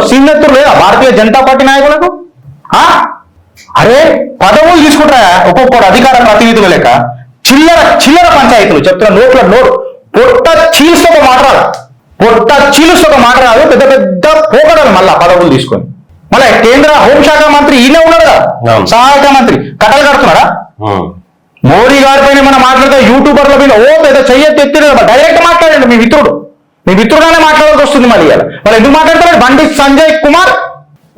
Senior లేదా Bharatiya Janata party నాయకులకు? అరే పదవులు తీసుకుంటారా ఒక్కొక్కడు అధికార ప్రతినిధుల లెక్క చిల్లర చిల్లర పంచాయతీలు చెప్తున్నా. నోట్ పొట్ట చీల్సొక మాట రాదు, పొట్ట చీల్సొక మాట రాదు. పెద్ద పెద్ద పోగడలు మళ్ళా పదవులు తీసుకొని. మళ్ళీ కేంద్ర హోంశాఖ మంత్రి ఈయనే ఉన్నాడు కదా, సహాయక మంత్రి కట్టలు కడుతున్నాడా? మోడీ గారి పైన మనం మాట్లాడితే యూట్యూబర్ల మీద పెద్ద చెయ్యెత్తి ఎత్తిన డైరెక్ట్ మాట్లాడండి. మీ మిత్రుడుగానే మాట్లాడాల్సి వస్తుంది. మళ్ళీ వాళ్ళు ఎందుకు మాట్లాడతారు? బండి సంజయ్ కుమార్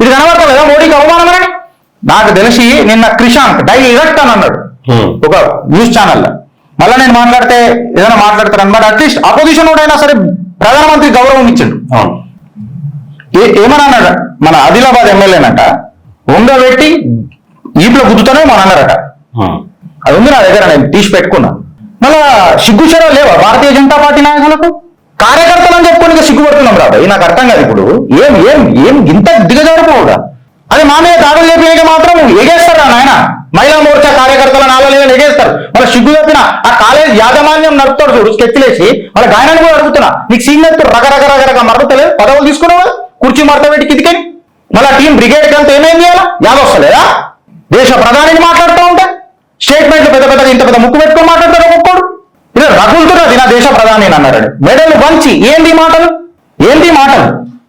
ఇది కనబడతాం కదా మోడీకి అవమానమని. నాకు తెలిసి నిన్న క్రిషాంక్ డైరెక్ట్ అని అన్నాడు ఒక న్యూస్ ఛానల్లో. మళ్ళీ నేను మాట్లాడితే ఏదైనా మాట్లాడతారు అనమాట. అట్లీస్ట్ అపోజిషన్ అయినా సరే ప్రధానమంత్రి గౌరవం ఇచ్చిండు. ఏమని అన్నాడు? మన ఆదిలాబాద్ ఎమ్మెల్యేనంట వంగబెట్టి ఈపులో గుద్దుతానే మన అన్నారట. అది ఉంది నా దగ్గర, నేను తీసి పెట్టుకున్నా. మళ్ళా సిగ్గుచరా లేవా భారతీయ జనతా పార్టీ నాయకులకు? కార్యకర్తలు అని చెప్పుకొని సిగ్గుపడుతున్నాం రాబాయి. నాకు అర్థం కాదు ఇప్పుడు ఏం ఏం ఏం ఇంత దిగజారిపోవుగా. అది మా మీద దాడులు లేపినాక మాత్రం ఎగేస్తారు నాయన. మహిళా మోర్చా కార్యకర్తల నాలుగు ఎగేస్తారు. మళ్ళీ సిగ్గు చెప్పిన ఆ కాలేజ్ యాజమాన్యం నడుపుతాడు చూడు స్కెచ్లేసి. వాళ్ళ గాయనాన్ని కూడా అడుగుతున్నా, నీకు సీనియర్ రకరకరకరగా మరపతలేదు, పదవులు తీసుకున్నావు, కుర్చీ మడత పెట్టి కిందికని. మళ్ళీ టీం బ్రిగేడ్ కంతా ఏమేం చేయాలా? యాదొస్తలేదా? దేశ ప్రధానిని మాట్లాడుతూ ఉంటే స్టేట్మెంట్లు పెద్ద పెద్దగా ఇంత పెద్ద ముక్కు పెట్టుకుని మాట్లాడతారు ఒక్కొక్కడు. ఇలా రగులుతున్నది నా దేశ ప్రధాని అన్నారని మెడలు వంచి ఏంది మాటలు?